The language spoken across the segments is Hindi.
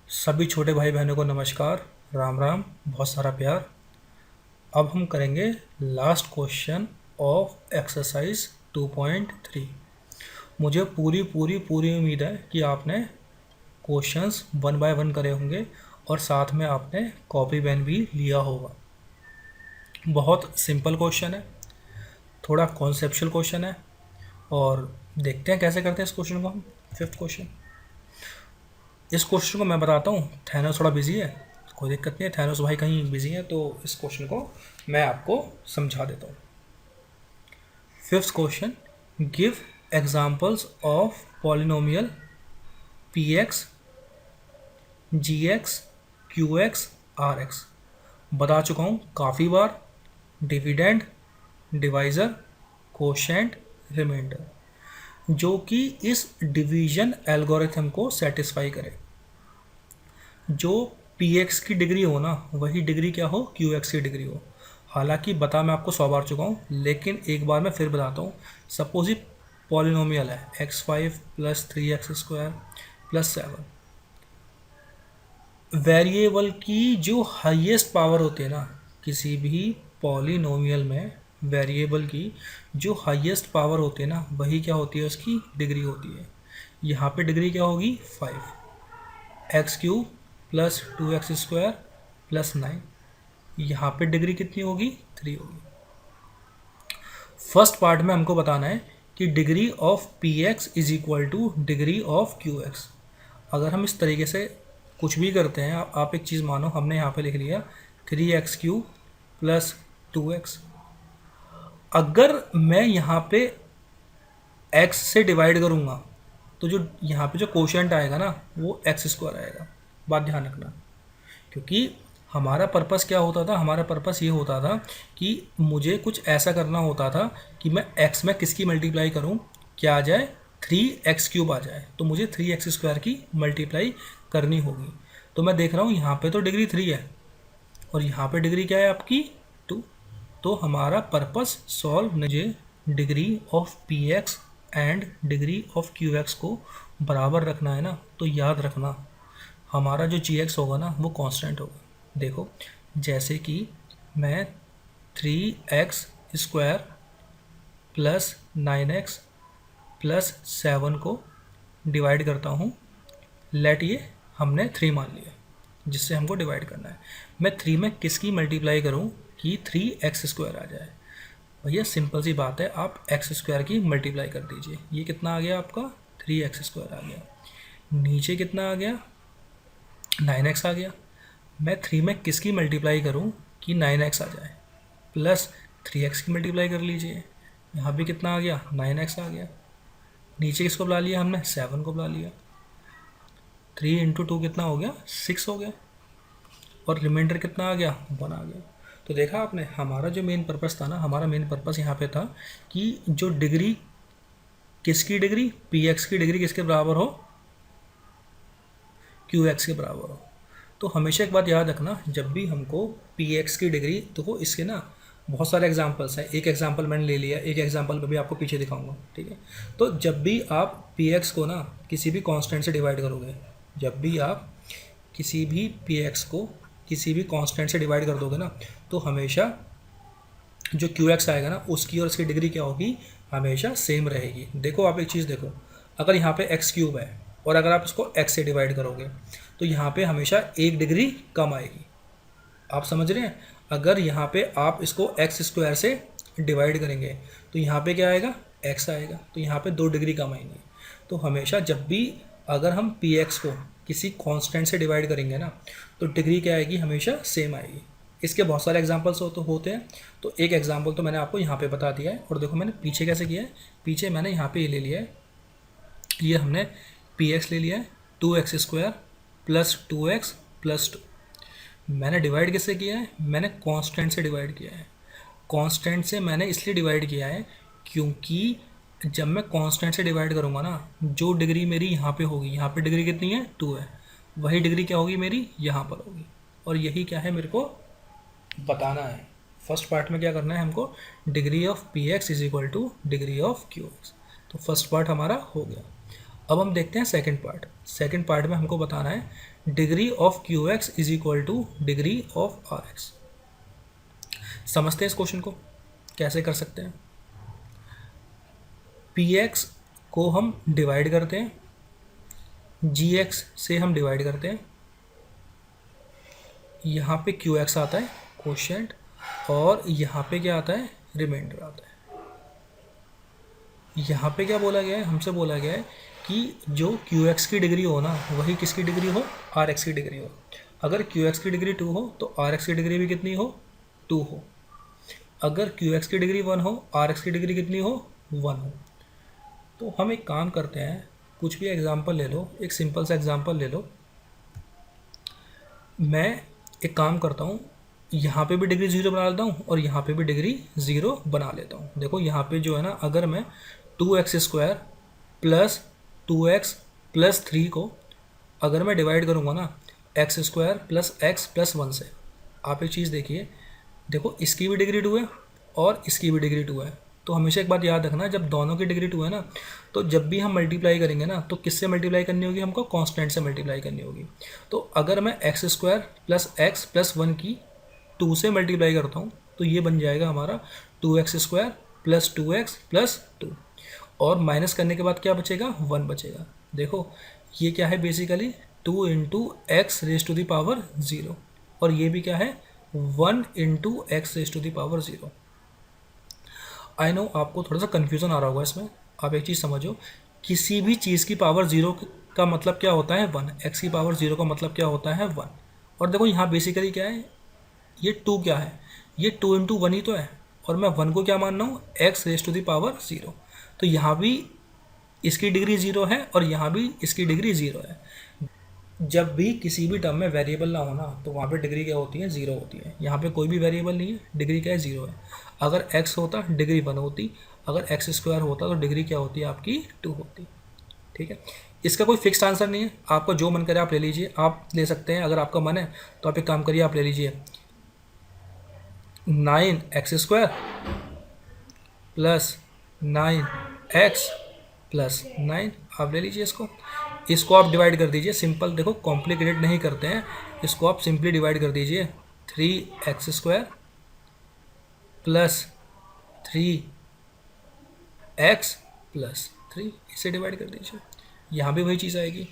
सभी छोटे भाई बहनों को नमस्कार, राम राम, बहुत सारा प्यार। अब हम करेंगे लास्ट क्वेश्चन ऑफ एक्सरसाइज 2.3। मुझे पूरी पूरी पूरी उम्मीद है कि आपने क्वेश्चंस वन बाय वन करे होंगे और साथ में आपने कॉपी पेन भी लिया होगा। बहुत सिंपल क्वेश्चन है, थोड़ा कॉन्सेप्चुअल क्वेश्चन है और देखते हैं कैसे करते हैं इस क्वेश्चन को हम। फिफ्थ क्वेश्चन, इस क्वेश्चन को मैं बताता हूँ। थैनोस थोड़ा बिजी है, कोई दिक्कत नहीं है, थैनोस भाई कहीं बिजी है, तो इस क्वेश्चन को मैं आपको समझा देता हूँ। Fifth question, give examples of polynomial P X, G X, Q X, R X. बता चुका हूँ काफ़ी बार, डिविडेंड, डिवाइज़र, कोशेंट, रिमाइंडर, जो कि इस डिवीजन एल्गोरिथम को सेटिस्फाई करे। जो पी एक्स की डिग्री हो ना, वही डिग्री क्या हो, क्यू एक्स की डिग्री हो। हालांकि बता मैं आपको 100 बार चुका हूँ, लेकिन एक बार मैं फिर बताता हूँ। सपोज ये पॉलिनोमियल है x5 plus 3x² plus 7। Variable की जो हाईएस्ट पावर होती है ना, किसी भी पॉलिनोमियल में वेरिएबल की जो हाईएस्ट पावर होती है ना, वही क्या होती है, उसकी डिग्री होती है। यहाँ पे डिग्री क्या होगी, 5x³ प्लस 2x² प्लस 9। यहाँ पे डिग्री कितनी होगी, 3 होगी। फर्स्ट पार्ट में हमको बताना है कि degree of P x is equal to degree of Q x. अगर हम इस तरीके से कुछ भी करते हैं, आप एक चीज़ मानो, हमने यहाँ पे लिख लिया 3x³ प्लस 2x। अगर मैं यहाँ पे x से डिवाइड करूँगा तो जो यहाँ पे जो कोशेंट आएगा ना, वो x² आएगा। बात ध्यान रखना, क्योंकि हमारा पर्पस क्या होता था, हमारा पर्पस ये होता था कि मुझे कुछ ऐसा करना होता था कि मैं x में किसकी मल्टीप्लाई करूं, क्या आ जाए, 3x³ आ जाए। तो मुझे 3x² की मल्टीप्लाई करनी होगी। तो मैं देख रहा हूँ यहाँ पे तो डिग्री 3 है और यहाँ पे डिग्री क्या है आपकी, 2। तो हमारा पर्पस सॉल्व, मुझे degree of P x and degree of Q x को बराबर रखना है ना। तो याद रखना, हमारा जो जी एक्स होगा ना, वो कांस्टेंट होगा। देखो, जैसे कि मैं 3x² प्लस 9x प्लस 7 को डिवाइड करता हूँ। लेट ये हमने 3 मान लिया जिससे हमको डिवाइड करना है। मैं 3 में किसकी मल्टीप्लाई करूँ कि 3x² आ जाए। भैया सिंपल सी बात है, आप x² की मल्टीप्लाई कर दीजिए। ये कितना आ गया आपका, 3x² आ गया। नीचे कितना आ गया, 9x आ गया। मैं 3 में किसकी मल्टीप्लाई करूं कि 9x आ जाए, प्लस 3x की मल्टीप्लाई कर लीजिए। यहाँ भी कितना आ गया, 9x आ गया। नीचे किसको बुला लिया हमने, 7 को बुला लिया। 3 इंटू 2 कितना हो गया, 6 हो गया। और रिमाइंडर कितना आ गया, 1 आ गया। तो देखा आपने, हमारा जो मेन पर्पस था ना, हमारा मेन पर्पस यहाँ पे था कि जो डिग्री, किसकी डिग्री, पी एक्स की डिग्री किसके बराबर हो, क्यू एक्स के बराबर हो। तो हमेशा एक बात याद रखना, जब भी हमको पी एक्स की डिग्री, देखो इसके ना बहुत सारे एग्जांपल्स हैं। एक एग्जांपल मैंने ले लिया, एक एग्जांपल मैं भी आपको पीछे दिखाऊंगा, ठीक है। तो जब भी आप पी एक्स को ना किसी भी कांस्टेंट से डिवाइड करोगे, जब भी आप किसी भी पी एक्स को किसी भी कांस्टेंट से डिवाइड कर दोगे ना, तो हमेशा जो क्यू एक्स आएगा ना, उसकी और इसकी डिग्री क्या होगी, हमेशा सेम रहेगी। देखो आप एक चीज़ देखो, अगर यहाँ पे x³ है और अगर आप इसको x से डिवाइड करोगे तो यहाँ पे हमेशा एक डिग्री कम आएगी। आप समझ रहे हैं, अगर यहाँ पे आप इसको x² से डिवाइड करेंगे तो यहाँ पे क्या आएगा, x आएगा। तो यहाँ पे 2 डिग्री कम आएंगी। तो हमेशा जब भी अगर हम पी एक्स को किसी कांस्टेंट से डिवाइड करेंगे ना, तो डिग्री क्या आएगी, हमेशा सेम आएगी। इसके बहुत सारे एग्जांपल्स होते हैं। तो एक एग्जांपल तो मैंने आपको यहाँ पे बता दिया है। और देखो मैंने पीछे कैसे किया है, पीछे मैंने यहाँ पे ये ले लिया है, ये हमने पी एक्स ले लिया है 2x² प्लस 2x प्लस 2। मैंने डिवाइड किससे किया है, मैंने कांस्टेंट से डिवाइड किया है। कांस्टेंट से मैंने इसलिए डिवाइड किया है क्योंकि जब मैं कांस्टेंट से डिवाइड करूँगा ना, जो डिग्री मेरी यहाँ पे होगी, यहाँ पे डिग्री कितनी है, 2 है, वही डिग्री क्या होगी मेरी यहाँ पर होगी। और यही क्या है मेरे को बताना है। फर्स्ट पार्ट में क्या करना है हमको, degree of P x is equal to degree of Q x. तो फर्स्ट पार्ट हमारा हो गया। अब हम देखते हैं सेकंड पार्ट। सेकंड पार्ट में हमको बताना है degree of Q X is equal to degree of R X. समझते हैं इस क्वेश्चन को कैसे कर सकते हैं। पी एक्स को हम डिवाइड करते हैं, जी एक्स से हम डिवाइड करते हैं, यहाँ पे क्यू एक्स आता है कोशेंट, और यहाँ पे क्या आता है, रिमाइंडर आता है। यहाँ पे क्या बोला गया है, हमसे बोला गया है कि जो क्यू एक्स की डिग्री हो ना वही किसकी डिग्री हो, आर एक्स की डिग्री हो। अगर क्यू एक्स की डिग्री 2 हो तो आर एक्स की डिग्री भी कितनी हो, 2 हो। अगर क्यू एक्स की डिग्री 1 हो, आर एक्स की डिग्री कितनी हो, 1 हो। तो हम एक काम करते हैं, कुछ भी एग्जाम्पल ले लो, एक सिंपल सा एग्जाम्पल ले लो। मैं एक काम करता हूँ, यहाँ पे भी डिग्री 0 बना लेता हूँ और यहाँ पे भी डिग्री 0 बना लेता हूँ। देखो यहाँ पे जो है ना, अगर मैं 2x² प्लस 2x प्लस 3 को अगर मैं डिवाइड करूँगा ना x² प्लस x प्लस 1 से, आप एक चीज़ देखिए, देखो इसकी भी डिग्री 2 है और इसकी भी डिग्री 2 है। तो हमेशा एक बात याद रखना, जब दोनों की डिग्री 2 है ना, तो जब भी हम मल्टीप्लाई करेंगे ना, तो किससे मल्टीप्लाई करनी होगी, हमको कांस्टेंट से मल्टीप्लाई करनी होगी। तो अगर मैं x² प्लस x प्लस 1 की 2 से मल्टीप्लाई करता हूँ तो ये बन जाएगा हमारा 2x² प्लस 2x प्लस 2, और माइनस करने के बाद क्या बचेगा, 1 बचेगा। देखो ये क्या है, basically 2 into X raise to the power 0, और ये भी क्या है, 1 into X raise to the power 0। I know आपको थोड़ा सा कन्फ्यूज़न आ रहा होगा इसमें। आप एक चीज़ समझो, किसी भी चीज़ की पावर 0 का मतलब क्या होता है, 1। एक्स की पावर 0 का मतलब क्या होता है, 1। और देखो यहाँ बेसिकली क्या है, ये 2 क्या है, ये 2 इंटू 1 ही तो है, और मैं 1 को क्या मान रहा हूँ, X raise to the power 0। तो यहाँ भी इसकी डिग्री 0 है और यहाँ भी इसकी डिग्री 0 है। जब भी किसी भी टर्म में वेरिएबल ना हो ना, तो वहाँ पे डिग्री क्या होती है, 0 होती है। यहाँ पे कोई भी वेरिएबल नहीं है, डिग्री क्या है, 0 है। अगर x होता डिग्री 1 होती, अगर x² होता तो डिग्री क्या होती है आपकी, 2 होती। ठीक है, इसका कोई फिक्स्ड आंसर नहीं है, आपका जो मन करे आप ले लीजिए, आप ले सकते हैं। अगर आपका मन है तो आप एक काम करिए, आप ले लीजिए 9x² प्लस 9x प्लस 9, आप ले लीजिए इसको आप डिवाइड कर दीजिए। सिंपल, देखो कॉम्प्लिकेटेड नहीं करते हैं, इसको आप सिंपली डिवाइड कर दीजिए। 3x² प्लस 3x प्लस 3, इसे डिवाइड कर दीजिए। यहाँ भी वही चीज़ आएगी।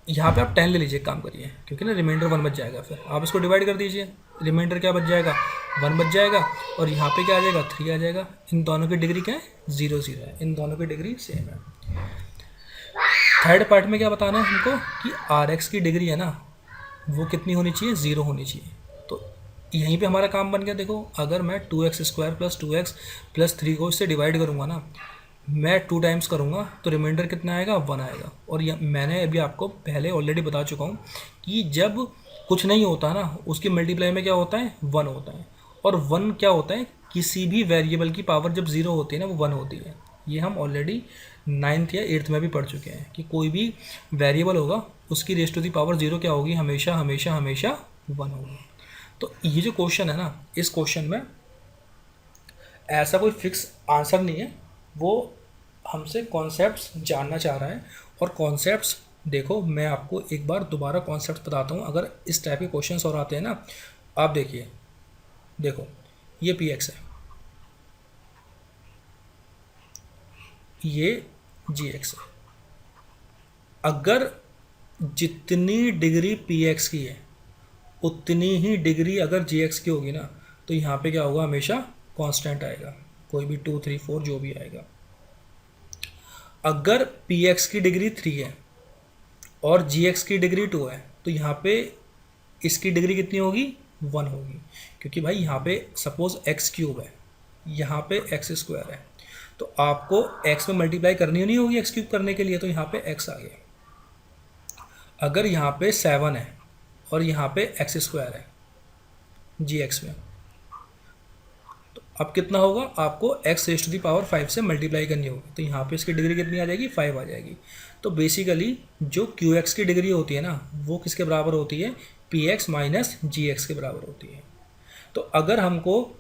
यहाँ पे आप 10 ले लीजिए, काम करिए, क्योंकि ना रिमाइंडर 1 बच जाएगा। फिर आप इसको डिवाइड कर दीजिए, रिमाइंडर क्या बच जाएगा, 1 बच जाएगा, और यहाँ पे क्या आ जाएगा, 3 आ जाएगा। इन दोनों की डिग्री क्या है, 0 0 है, इन दोनों की डिग्री सेम है। थर्ड पार्ट में क्या बताना है हमको कि आर एक्स की डिग्री है ना, वो कितनी होनी चाहिए, 0 होनी चाहिए। तो यहीं पे हमारा काम बन गया। देखो अगर मैं 2x² प्लस 2x प्लस 3 को इससे डिवाइड करूँगा ना, मैं 2 टाइम्स करूँगा तो रिमाइंडर कितना आएगा, 1 आएगा। और मैंने अभी आपको पहले ऑलरेडी बता चुका हूँ कि जब कुछ नहीं होता ना, उसकी मल्टीप्लाई में क्या होता है, 1 होता है। और 1 क्या होता है, किसी भी वेरिएबल की पावर जब 0 होती है ना, वो 1 होती है। ये हम ऑलरेडी 9th या 8th में भी पढ़ चुके हैं कि कोई भी वेरिएबल होगा उसकी रेज टू दी पावर 0 क्या होगी, हमेशा हमेशा हमेशा 1 होगी। तो ये जो क्वेश्चन है ना, इस क्वेश्चन में ऐसा कोई फिक्स आंसर नहीं है, वो हमसे कॉन्सेप्ट्स जानना चाह रहा है। और कॉन्सेप्ट्स देखो, मैं आपको एक बार दोबारा कॉन्सेप्ट बताता हूँ। अगर इस टाइप के क्वेश्चंस और आते हैं ना, आप देखिए, देखो ये पी एक्स है, ये जी एक्स है। अगर जितनी डिग्री पी एक्स की है उतनी ही डिग्री अगर जी एक्स की होगी ना, तो यहाँ पे क्या होगा, हमेशा कांस्टेंट आएगा, कोई भी 2 3 4 जो भी आएगा। अगर पी एक्स की डिग्री 3 है और जी एक्स की डिग्री 2 है, तो यहाँ पे इसकी डिग्री कितनी होगी, 1 होगी। क्योंकि भाई यहाँ पे सपोज x³ है, यहाँ पे x² है, तो आपको x में मल्टीप्लाई करनी नहीं होगी x³ करने के लिए, तो यहाँ पे x आ गया। अगर यहाँ पे 7 है और यहाँ पे x² है जी एक्स में, तो अब कितना होगा, आपको x raise to the power 5 से मल्टीप्लाई करनी होगी। तो यहाँ पे इसकी डिग्री कितनी आ जाएगी, 5 आ जाएगी। तो बेसिकली जो QX की डिग्री होती है ना, वो किसके बराबर होती है, PX माइनस GX के बराबर होती है। तो अगर हमको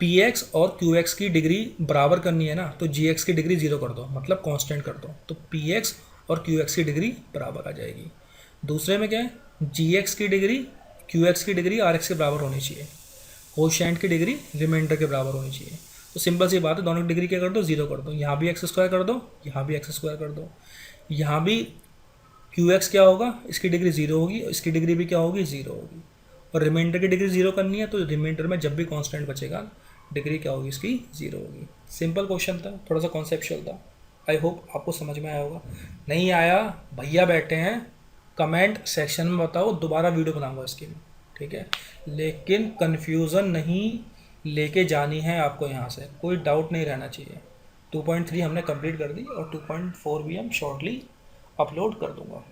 PX और QX की डिग्री बराबर करनी है ना, तो GX की डिग्री 0 कर दो, मतलब कांस्टेंट कर दो, तो PX और QX की डिग्री बराबर आ जाएगी। दूसरे में क्या है, जी एक्स की डिग्री क्यू एक्स की डिग्री आर एक्स के बराबर होनी चाहिए, कोशेंट की डिग्री रिमाइंडर के बराबर होनी चाहिए। तो सिंपल सी बात है, दोनों की डिग्री क्या कर दो, जीरो कर दो। यहाँ भी एक्स स्क्वायर कर दो, यहाँ भी एक्स स्क्वायर कर दो। यहाँ भी क्यू एक्स क्या होगा, इसकी डिग्री जीरो होगी, इसकी डिग्री भी क्या होगी, जीरो होगी। और रिमाइंडर की डिग्री जीरो करनी है, तो रिमाइंडर में जब भी कांस्टेंट बचेगा डिग्री क्या होगी, इसकी जीरो होगी। सिंपल क्वेश्चन था, थोड़ा सा कॉन्सेप्चुअल था। आई होप आपको समझ में आया होगा। नहीं आया, भैया बैठे हैं कमेंट सेक्शन में, बताओ, दोबारा वीडियो बनाऊंगा इसकी मैं, ठीक है। लेकिन कन्फ्यूज़न नहीं लेके जानी है आपको, यहाँ से कोई डाउट नहीं रहना चाहिए। 2.3 हमने कंप्लीट कर दी और 2.4 भी हम शॉर्टली अपलोड कर दूंगा।